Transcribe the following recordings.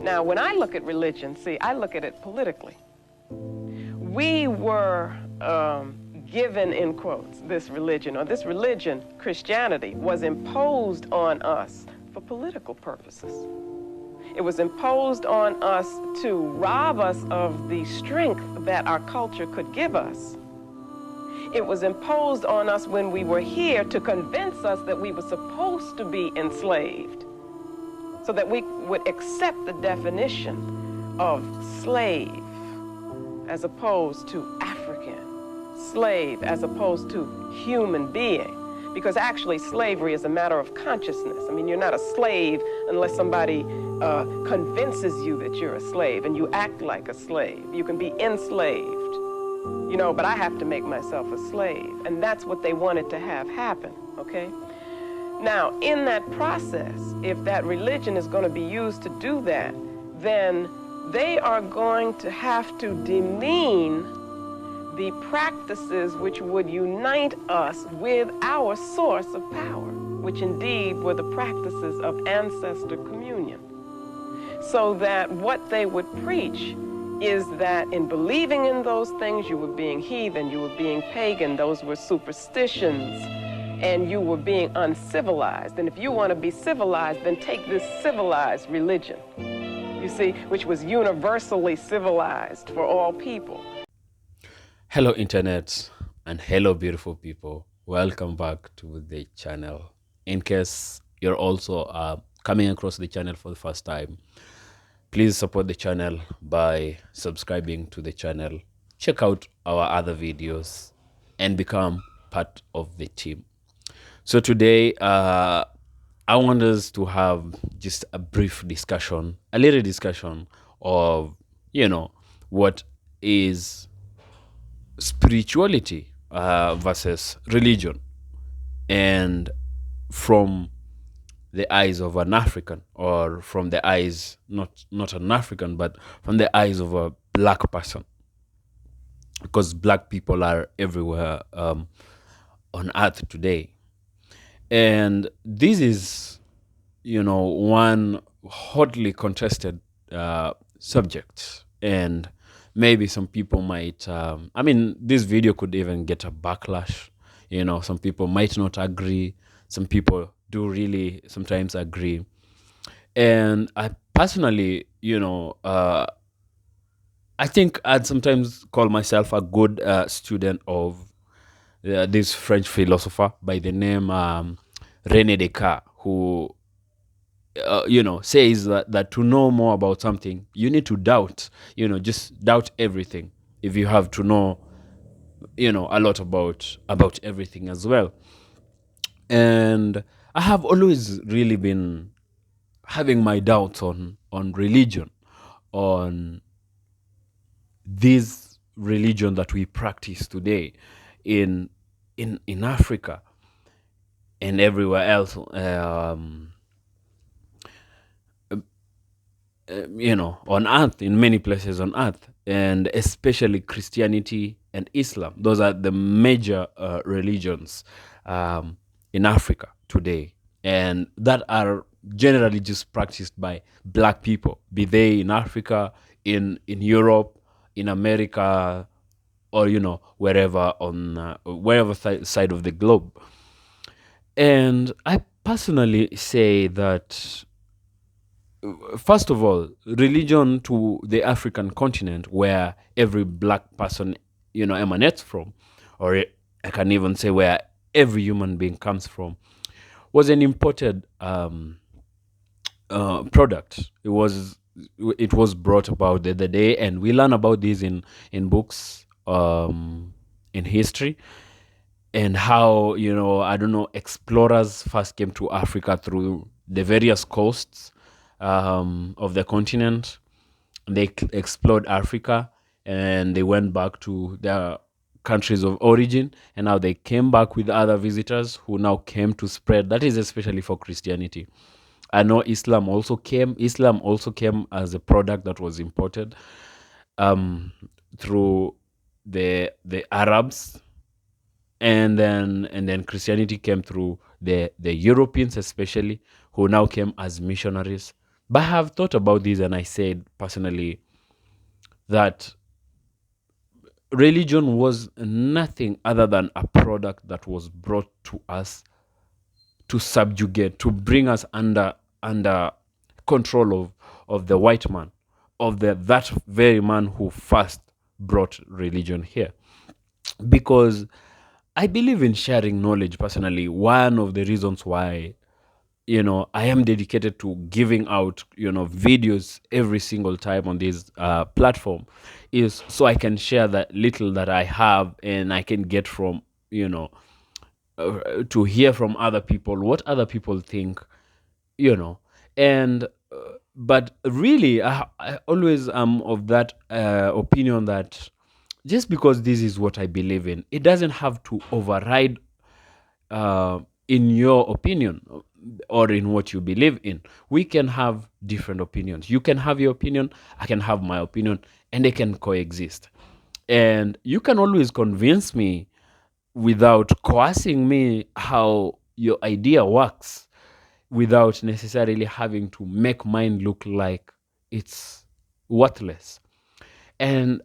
Now, when I look at religion, see, I look at it politically. We were given, in quotes, this religion, Christianity, was imposed on us for political purposes. It was imposed on us to rob us of the strength that our culture could give us. It was imposed on us when we were here to convince us that we were supposed to be enslaved, so that we would accept the definition of slave as opposed to African, slave as opposed to human being. Because actually slavery is a matter of consciousness. I mean, you're not a slave unless somebody convinces you that you're a slave and you act like a slave. You can be enslaved, you know, but I have to make myself a slave. And that's what they wanted to have happen, okay? Now, in that process, if that religion is going to be used to do that, then they are going to have to demean the practices which would unite us with our source of power, which indeed were the practices of ancestor communion. So that what they would preach is that in believing in those things, you were being heathen, you were being pagan, those were superstitions, and you were being uncivilized. And if you want to be civilized, then take this civilized religion, you see, which was universally civilized for all people. Hello internet and hello beautiful people, welcome back to the channel. In case you're also coming across the channel for the first time, please support the channel by subscribing to the channel, check out our other videos and become part of the team. So today I want us to have just a brief discussion, a little discussion of, what is spirituality versus religion, and from the eyes of an African, or from the eyes not an African, but from the eyes of a black person, because black people are everywhere on earth today. And this is, one hotly contested subject, and maybe some people might, this video could even get a backlash. Some people might not agree. Some people do really sometimes agree. And I personally, I think I'd sometimes call myself a good student of this French philosopher by the name René Descartes, who says that to know more about something, you need to doubt, just doubt everything if you have to know, a lot about everything as well. And I have always really been having my doubts on religion, on this religion that we practice today in Africa and everywhere else. On earth, in many places on earth, and especially Christianity and Islam. Those are the major religions in Africa today, and that are generally just practiced by black people, be they in Africa, in Europe, in America, or wherever on wherever side of the globe. And I personally say that, first of all, religion to the African continent, where every black person, emanates from, or I can even say where every human being comes from, was an imported product. It was brought about the other day, and we learn about this in books, in history, and how, explorers first came to Africa through the various coasts of the continent. They explored Africa, and they went back to their countries of origin, and now they came back with other visitors who now came to spread. That is especially for Christianity. I know Islam also came as a product that was imported through the Arabs, and then Christianity came through the Europeans, especially, who now came as missionaries But I have thought about this, and I said personally that religion was nothing other than a product that was brought to us to subjugate, to bring us under control of the white man, of that very man who first brought religion here. Because I believe in sharing knowledge personally. One of the reasons why, I am dedicated to giving out, videos every single time on this platform is so I can share that little that I have, and I can get from, to hear from other people what other people think, and but really, I always am of that opinion that just because this is what I believe in, it doesn't have to override in your opinion or in what you believe in. We can have different opinions. You can have your opinion, I can have my opinion, and they can coexist. And you can always convince me without coercing me how your idea works, without necessarily having to make mine look like it's worthless. And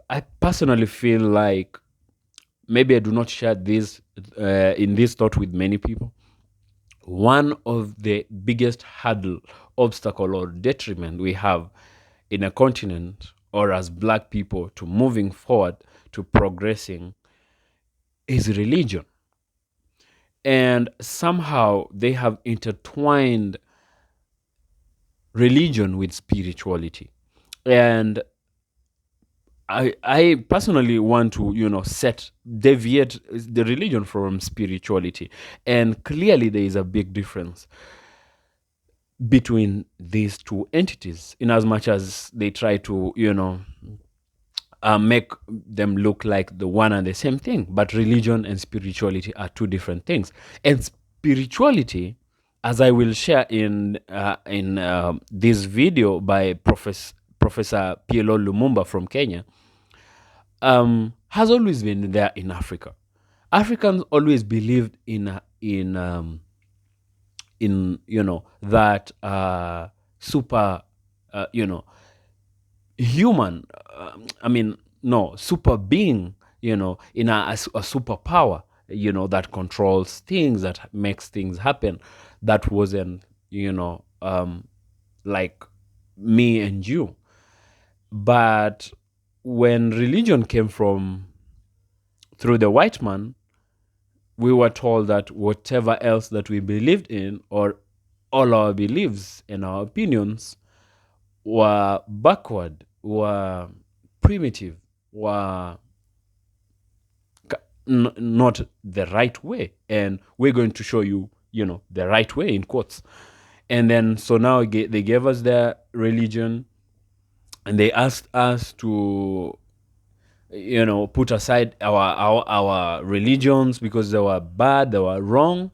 I personally feel like maybe I do not share this in this thought with many people. One of the biggest hurdle, obstacle, or detriment we have in a continent or as black people to moving forward, to progressing, is religion. And somehow they have intertwined religion with spirituality. And I personally want to, deviate the religion from spirituality. And clearly there is a big difference between these two entities, in as much as they try to, make them look like the one and the same thing. But religion and spirituality are two different things. And spirituality, as I will share in this video by Professor PLO Lumumba from Kenya, has always been there in Africa. Africans always believed in that super human, no, super being, in a superpower, that controls things, that makes things happen, that wasn't, like me and you. But when religion came from through the white man, we were told that whatever else that we believed in, or all our beliefs and our opinions, were backward, were primitive, were not the right way. And we're going to show you, the right way, in quotes. And then, so now they gave us their religion, and they asked us to, put aside our religions because they were bad, they were wrong.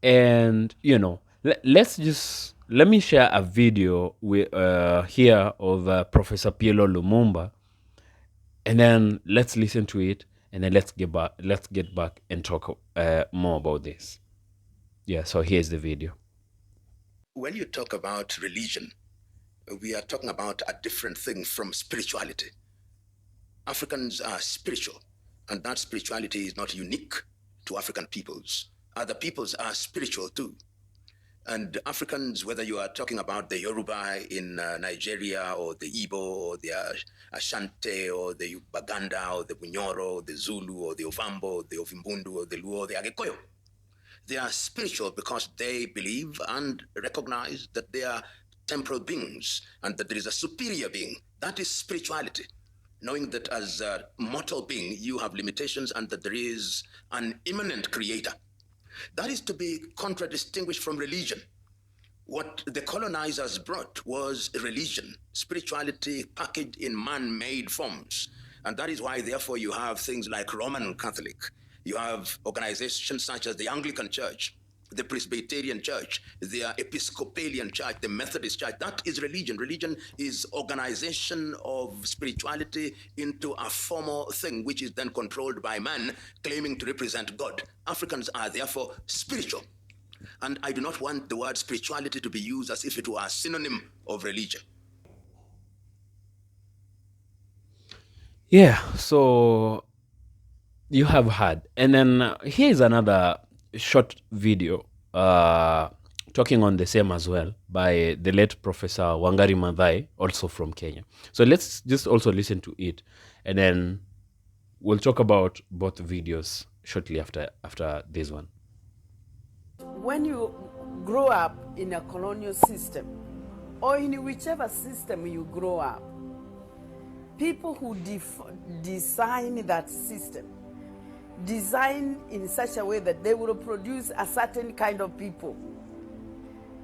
And, let me share a video here of Professor Pielo Lumumba, and then let's listen to it, and then let's get back and talk more about this. Yeah, so here's the video. When you talk about religion, we are talking about a different thing from spirituality. Africans are spiritual, and that spirituality is not unique to African peoples. Other peoples are spiritual too. And Africans, whether you are talking about the Yoruba in Nigeria, or the Igbo, or the Ashanti, or the Baganda, or the Bunyoro, or the Zulu, or the Ovambo, or the Ovimbundu, or the Luo, or the Agekoyo, they are spiritual because they believe and recognize that they are temporal beings and that there is a superior being. That is spirituality. Knowing that as a mortal being, you have limitations and that there is an immanent creator. That is to be contradistinguished from religion. What the colonizers brought was religion, spirituality packaged in man-made forms. And that is why, therefore, you have things like Roman Catholic. You have organizations such as the Anglican Church, the Presbyterian Church, the Episcopalian Church, the Methodist Church. That is religion. Religion is organization of spirituality into a formal thing, which is then controlled by man, claiming to represent God. Africans are therefore spiritual. And I do not want the word spirituality to be used as if it were a synonym of religion. Yeah, so you have had. And then here's another short video talking on the same as well by the late Professor Wangari Maathai, also from Kenya. So let's just also listen to it, and then we'll talk about both videos shortly after this one. When you grow up in a colonial system, or in whichever system you grow up, people who design that system design in such a way that they will produce a certain kind of people,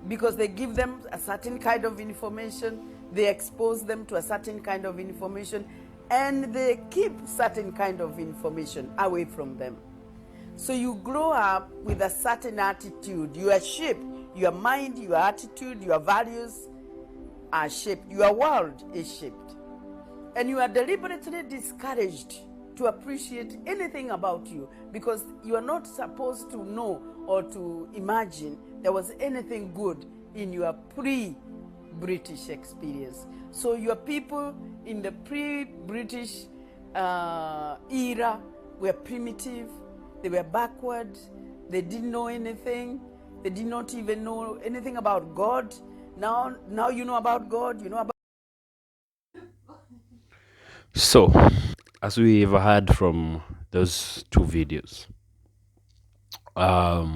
because they give them a certain kind of information, they expose them to a certain kind of information, and they keep certain kind of information away from them. So you grow up with a certain attitude. You are shaped. Your mind, your attitude, your values are shaped. Your world is shaped. And you are deliberately discouraged to appreciate anything about you, because you are not supposed to know or to imagine there was anything good in your pre-British experience. So your people in the pre-British era were primitive, they were backward, they didn't know anything, they did not even know anything about God. Now you know about God, you know about... So, as we've heard from those two videos, I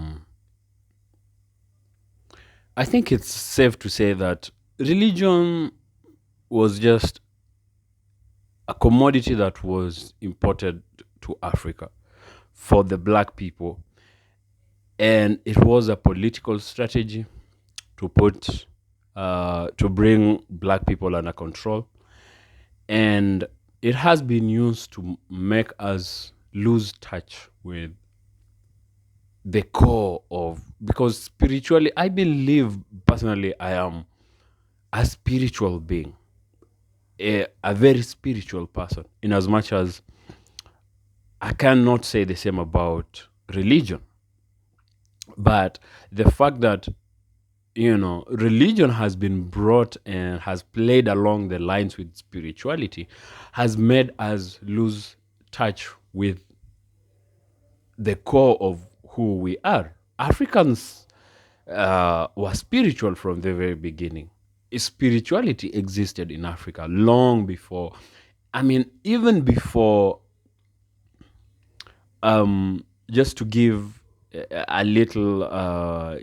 think it's safe to say that religion was just a commodity that was imported to Africa for the black people, and it was a political strategy to to bring black people under control, and it has been used to make us lose touch with the core of, because spiritually, I believe personally I am a spiritual being, a very spiritual person, in as much as I cannot say the same about religion. But the fact that, religion has been brought and has played along the lines with spirituality has made us lose touch with the core of who we are. Africans were spiritual from the very beginning. Spirituality existed in Africa long before, even before, just to give a little,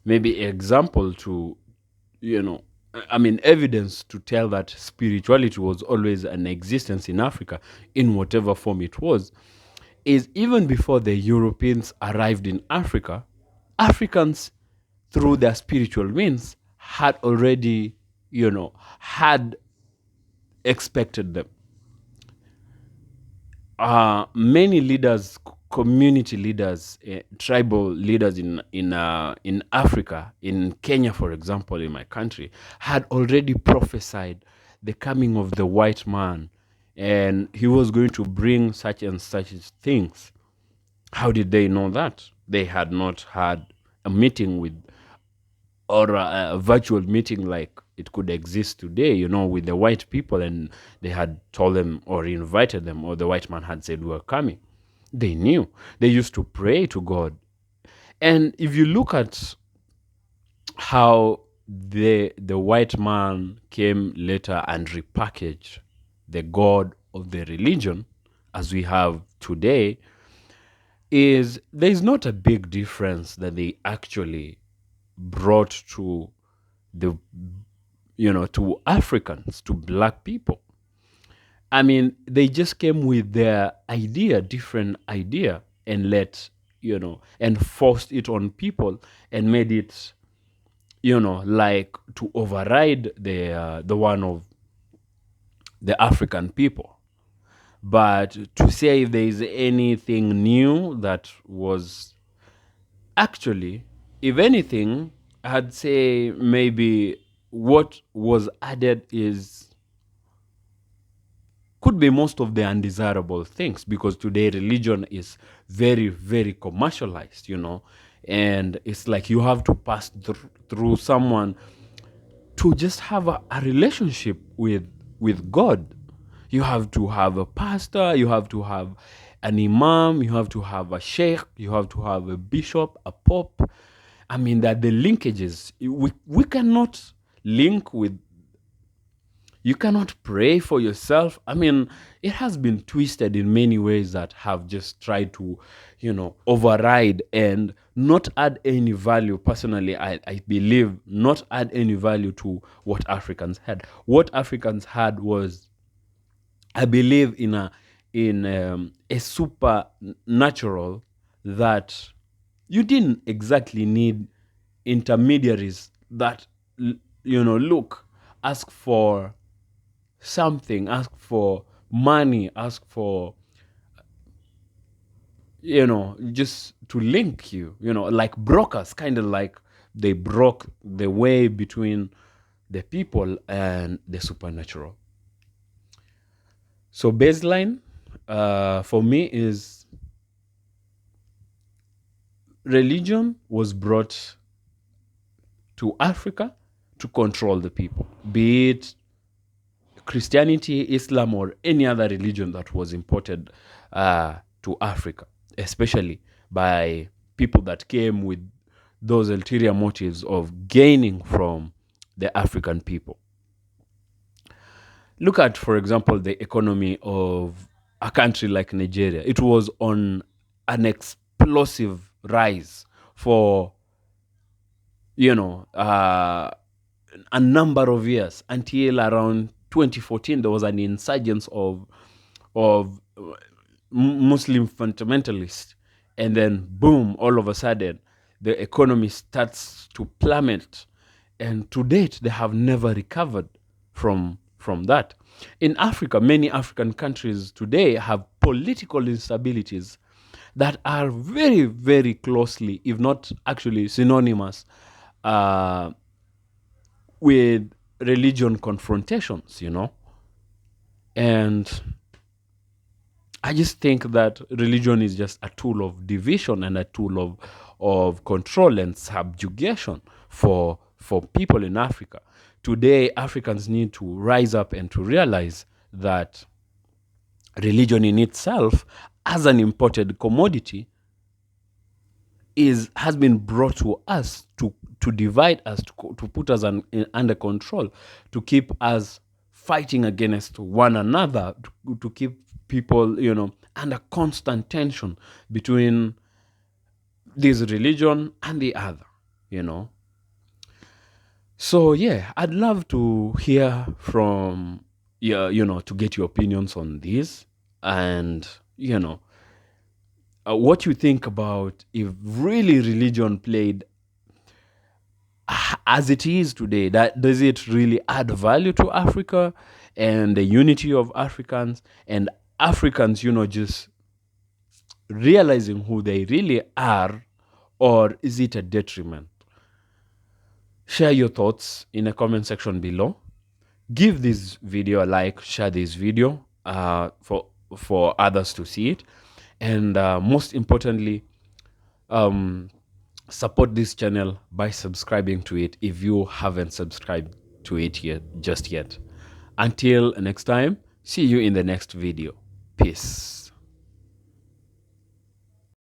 maybe example to, evidence to tell that spirituality was always an existence in Africa in whatever form it was, is even before the Europeans arrived in Africa, Africans, through their spiritual means, had already, had expected them. Many leaders, community leaders, tribal leaders in Africa, in Kenya, for example, in my country, had already prophesied the coming of the white man, and he was going to bring such and such things. How did they know that? They had not had a meeting with, or a virtual meeting like it could exist today, with the white people, and they had told them or invited them, or the white man had said we were coming. They knew. They used to pray to God. And if you look at how the white man came later and repackaged the God of the religion as we have today, is there's not a big difference that they actually brought to the, to Africans, to black people. They just came with their idea, different idea, and and forced it on people and made it, like to override the one of the African people. But to say if there is anything new that was actually, if anything, I'd say maybe what was added could be most of the undesirable things, because today religion is very, very commercialized, And it's like you have to pass through someone to just have a relationship with God. You have to have a pastor, you have to have an imam, you have to have a sheikh, you have to have a bishop, a pope. I mean, that the linkages, we cannot link with, you cannot pray for yourself. I mean, it has been twisted in many ways that have just tried to, override and not add any value. Personally, I believe not add any value to what Africans had. What Africans had was, I believe, a supernatural that you didn't exactly need intermediaries that, look, ask for something, ask for money, ask for, just to link you, like brokers, kind of like they broke the way between the people and the supernatural. So baseline for me is religion was brought to Africa to control the people, be it Christianity, Islam, or any other religion that was imported to Africa, especially by people that came with those ulterior motives of gaining from the African people. Look at, for example, the economy of a country like Nigeria. It was on an explosive rise for, a number of years until around 2014. There was an insurgence of Muslim fundamentalists, and then boom, all of a sudden the economy starts to plummet, and to date they have never recovered from that. In Africa, many African countries today have political instabilities that are very, very closely, if not actually synonymous, with religion confrontations, And I just think that religion is just a tool of division and a tool of control and subjugation for people in Africa. Today, Africans need to rise up and to realize that religion in itself, as an imported commodity, has been brought to us to divide us, to put us under control, to keep us fighting against one another, to keep people, under constant tension between this religion and the other, So yeah, I'd love to hear from to get your opinions on this, and what you think about if really religion played as it is today. That does it really add value to Africa and the unity of Africans, and Africans, just realizing who they really are, or is it a detriment? Share your thoughts in the comment section below. Give this video a like, share this video for others to see it, and most importantly, support this channel by subscribing to it if you haven't subscribed to it just yet. Until next time, see you in the next video. Peace.